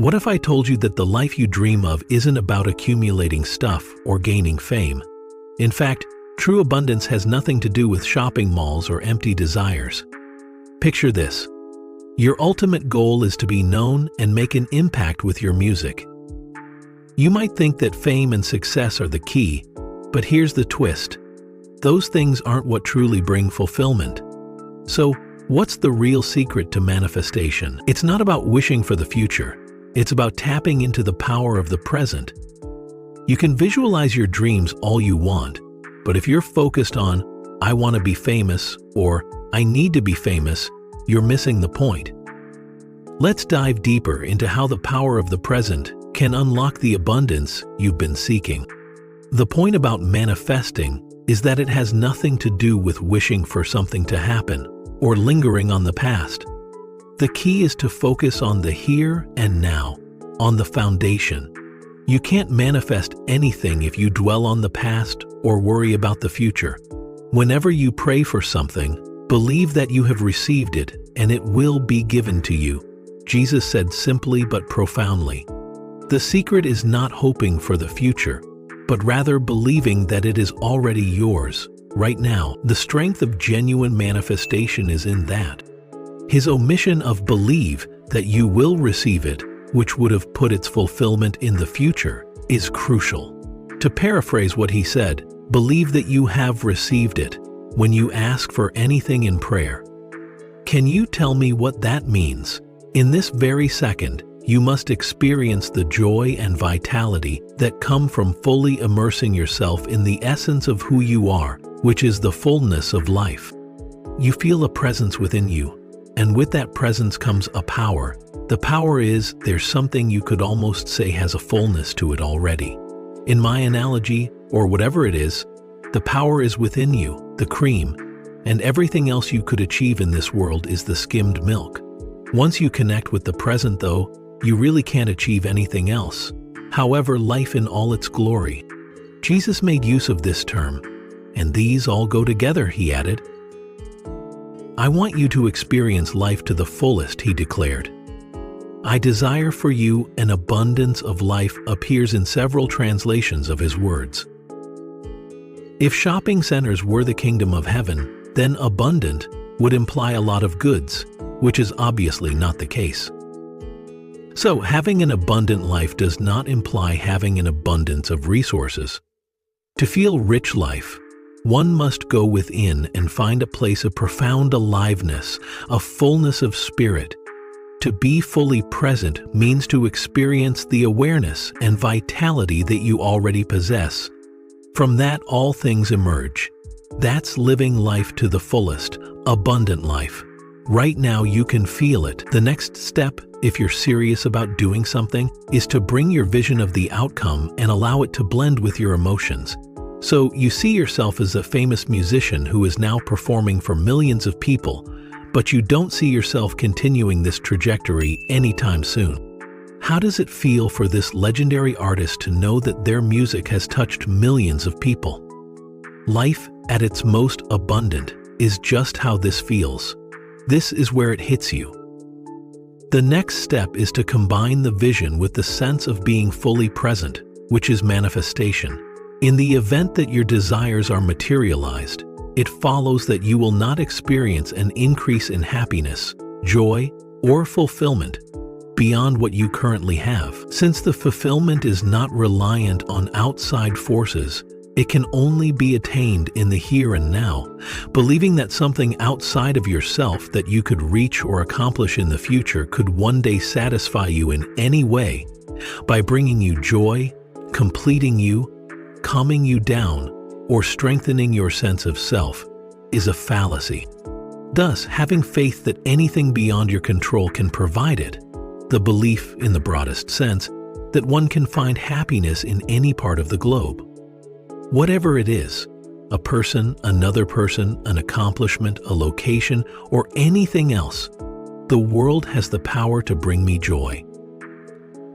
What if I told you that the life you dream of isn't about accumulating stuff or gaining fame? In fact, true abundance has nothing to do with shopping malls or empty desires. Picture this. Your ultimate goal is to be known and make an impact with your music. You might think that fame and success are the key, but here's the twist. Those things aren't what truly bring fulfillment. So, what's the real secret to manifestation? It's not about wishing for the future. It's about tapping into the power of the present. You can visualize your dreams all you want, but if you're focused on, I want to be famous, or I need to be famous, you're missing the point. Let's dive deeper into how the power of the present can unlock the abundance you've been seeking. The point about manifesting is that it has nothing to do with wishing for something to happen or lingering on the past. The key is to focus on the here and now, on the foundation. You can't manifest anything if you dwell on the past or worry about the future. Whenever you pray for something, believe that you have received it and it will be given to you. Jesus said simply but profoundly. The secret is not hoping for the future, but rather believing that it is already yours, right now. The strength of genuine manifestation is in that. His omission of believe that you will receive it, which would have put its fulfillment in the future, is crucial. To paraphrase what he said, believe that you have received it when you ask for anything in prayer. Can you tell me what that means? In this very second, you must experience the joy and vitality that come from fully immersing yourself in the essence of who you are, which is the fullness of life. You feel a presence within you, and with that presence comes a power. The power is there's something you could almost say has a fullness to it already. In my analogy, or whatever it is, the power is within you, the cream, and everything else you could achieve in this world is the skimmed milk. Once you connect with the present, though, you really can't achieve anything else. However, life in all its glory. Jesus made use of this term, and these all go together, he added. I want you to experience life to the fullest, he declared. I desire for you an abundance of life appears in several translations of his words. If shopping centers were the kingdom of heaven, then abundant would imply a lot of goods, which is obviously not the case. So, having an abundant life does not imply having an abundance of resources. To feel rich life, one must go within and find a place of profound aliveness, a fullness of spirit. To be fully present means to experience the awareness and vitality that you already possess. From that, all things emerge. That's living life to the fullest, abundant life. Right now, you can feel it. The next step, if you're serious about doing something, is to bring your vision of the outcome and allow it to blend with your emotions. So, you see yourself as a famous musician who is now performing for millions of people, but you don't see yourself continuing this trajectory anytime soon. How does it feel for this legendary artist to know that their music has touched millions of people? Life, at its most abundant, is just how this feels. This is where it hits you. The next step is to combine the vision with the sense of being fully present, which is manifestation. In the event that your desires are materialized, it follows that you will not experience an increase in happiness, joy, or fulfillment beyond what you currently have. Since the fulfillment is not reliant on outside forces, it can only be attained in the here and now. Believing that something outside of yourself that you could reach or accomplish in the future could one day satisfy you in any way, by bringing you joy, completing you, calming you down, or strengthening your sense of self, is a fallacy. Thus, having faith that anything beyond your control can provide it, the belief, in the broadest sense, that one can find happiness in any part of the globe. Whatever it is, a person, another person, an accomplishment, a location, or anything else, the world has the power to bring me joy.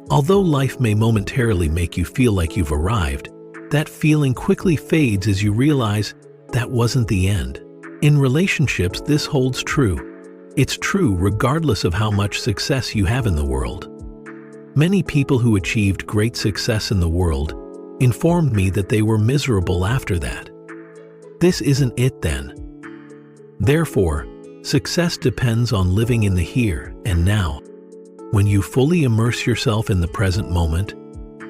Although life may momentarily make you feel like you've arrived, that feeling quickly fades as you realize that wasn't the end. In relationships, this holds true. It's true regardless of how much success you have in the world. Many people who achieved great success in the world informed me that they were miserable after that. This isn't it then. Therefore, success depends on living in the here and now. When you fully immerse yourself in the present moment,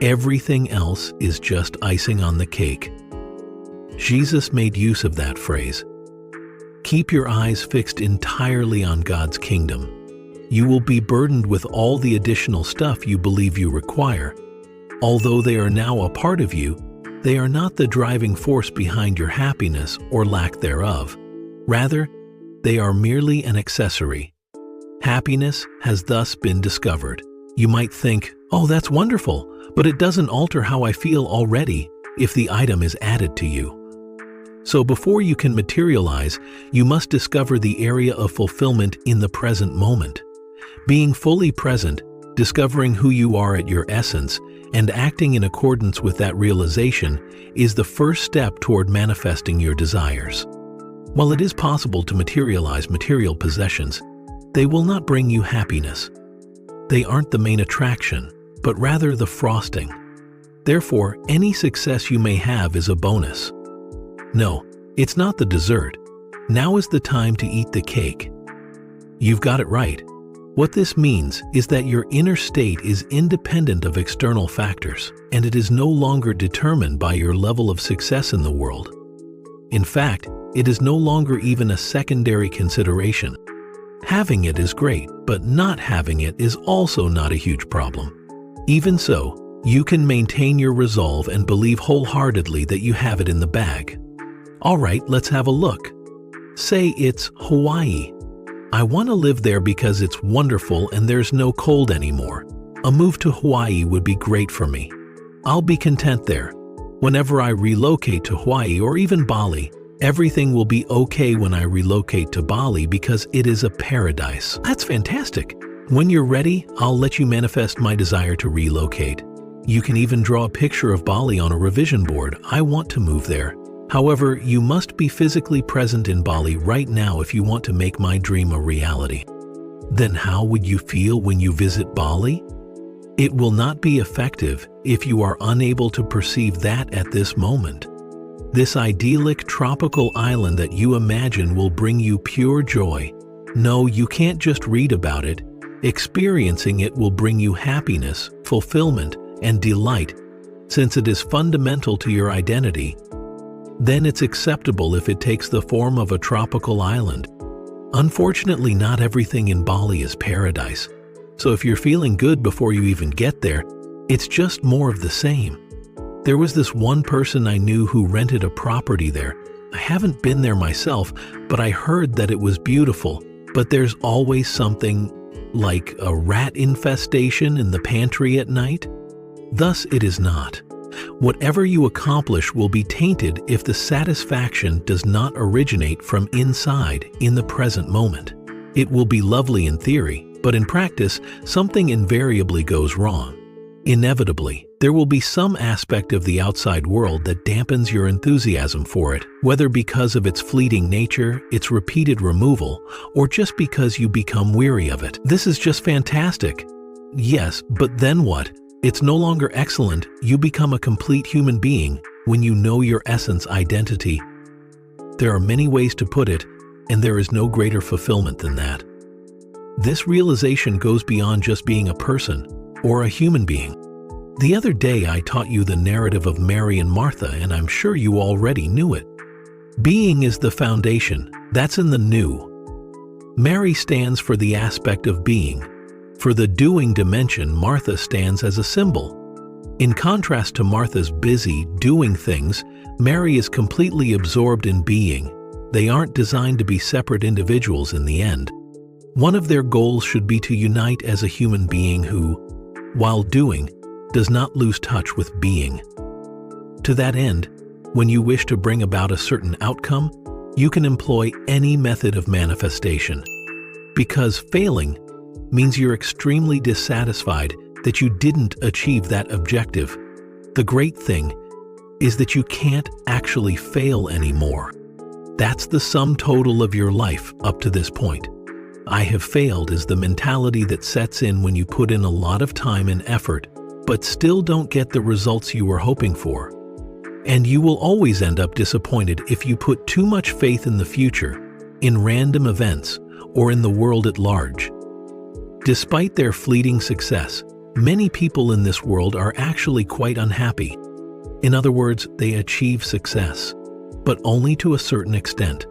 everything else is just icing on the cake. Jesus made use of that phrase. Keep your eyes fixed entirely on God's kingdom. You will be burdened with all the additional stuff you believe you require. Although they are now a part of you, they are not the driving force behind your happiness or lack thereof. Rather, they are merely an accessory. Happiness has thus been discovered. You might think, oh, that's wonderful, but it doesn't alter how I feel already if the item is added to you. So before you can materialize, you must discover the area of fulfillment in the present moment. Being fully present, discovering who you are at your essence, and acting in accordance with that realization is the first step toward manifesting your desires. While it is possible to materialize material possessions, they will not bring you happiness. They aren't the main attraction, but rather the frosting. Therefore, any success you may have is a bonus. No, it's not the dessert. Now is the time to eat the cake. You've got it right. What this means is that your inner state is independent of external factors, and it is no longer determined by your level of success in the world. In fact, it is no longer even a secondary consideration. Having it is great, but not having it is also not a huge problem. Even so, you can maintain your resolve and believe wholeheartedly that you have it in the bag. All right, let's have a look. Say it's Hawaii. I want to live there because it's wonderful and there's no cold anymore. A move to Hawaii would be great for me. I'll be content there. Whenever I relocate to Hawaii or even Bali, everything will be okay when I relocate to Bali because it is a paradise. That's fantastic. When you're ready, I'll let you manifest my desire to relocate. You can even draw a picture of Bali on a revision board. I want to move there. However, you must be physically present in Bali right now if you want to make my dream a reality. Then how would you feel when you visit Bali? It will not be effective if you are unable to perceive that at this moment. This idyllic tropical island that you imagine will bring you pure joy. No, you can't just read about it. Experiencing it will bring you happiness, fulfillment, and delight, since it is fundamental to your identity. Then it's acceptable if it takes the form of a tropical island. Unfortunately, not everything in Bali is paradise. So if you're feeling good before you even get there, it's just more of the same. There was this one person I knew who rented a property there. I haven't been there myself, but I heard that it was beautiful. But there's always something like a rat infestation in the pantry at night. Thus it is not. Whatever you accomplish will be tainted if the satisfaction does not originate from inside in the present moment. It will be lovely in theory, but in practice, something invariably goes wrong. Inevitably, there will be some aspect of the outside world that dampens your enthusiasm for it, whether because of its fleeting nature, its repeated removal, or just because you become weary of it. This is just fantastic. Yes, but then what? It's no longer excellent. You become a complete human being when you know your essence identity. There are many ways to put it, and there is no greater fulfillment than that. This realization goes beyond just being a person or a human being. The other day I taught you the narrative of Mary and Martha, and I'm sure you already knew it. Being is the foundation. That's in the new. Mary stands for the aspect of being. For the doing dimension, Martha stands as a symbol. In contrast to Martha's busy, doing things, Mary is completely absorbed in being. They aren't designed to be separate individuals in the end. One of their goals should be to unite as a human being who, while doing, does not lose touch with being. To that end, when you wish to bring about a certain outcome, you can employ any method of manifestation. Because failing means you're extremely dissatisfied that you didn't achieve that objective. The great thing is that you can't actually fail anymore. That's the sum total of your life up to this point. "I have failed" is the mentality that sets in when you put in a lot of time and effort, but still don't get the results you were hoping for. And you will always end up disappointed if you put too much faith in the future, in random events, or in the world at large. Despite their fleeting success, many people in this world are actually quite unhappy. In other words, they achieve success, but only to a certain extent.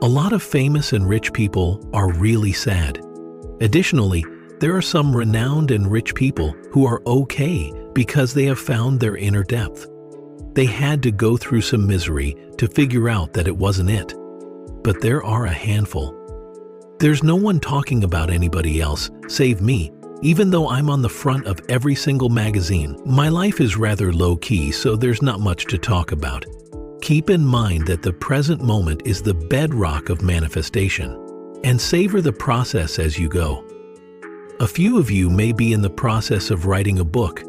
A lot of famous and rich people are really sad. Additionally, there are some renowned and rich people who are okay because they have found their inner depth. They had to go through some misery to figure out that it wasn't it. But there are a handful. There's no one talking about anybody else, save me. Even though I'm on the front of every single magazine, my life is rather low-key, so there's not much to talk about. Keep in mind that the present moment is the bedrock of manifestation, and savor the process as you go. A few of you may be in the process of writing a book,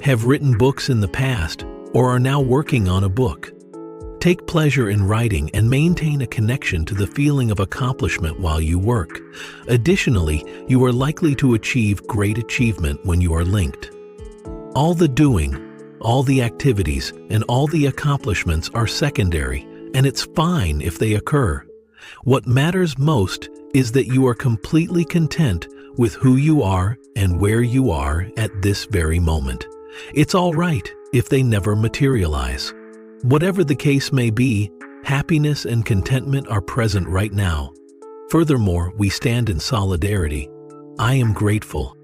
have written books in the past, or are now working on a book. Take pleasure in writing and maintain a connection to the feeling of accomplishment while you work. Additionally, you are likely to achieve great achievement when you are linked. All the doing, all the activities, and all the accomplishments are secondary, and it's fine if they occur. What matters most is that you are completely content with who you are and where you are at this very moment. It's all right if they never materialize. Whatever the case may be, happiness and contentment are present right now. Furthermore, we stand in solidarity. I am grateful.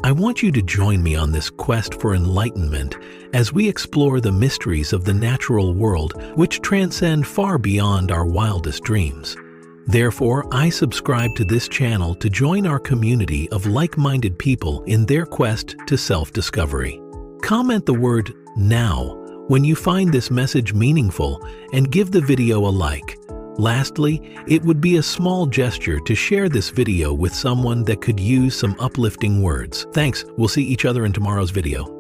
I want you to join me on this quest for enlightenment as we explore the mysteries of the natural world, which transcend far beyond our wildest dreams. Therefore, I subscribe to this channel to join our community of like-minded people in their quest to self-discovery. Comment the word "now" when you find this message meaningful and give the video a like. Lastly, it would be a small gesture to share this video with someone that could use some uplifting words. Thanks. We'll see each other in tomorrow's video.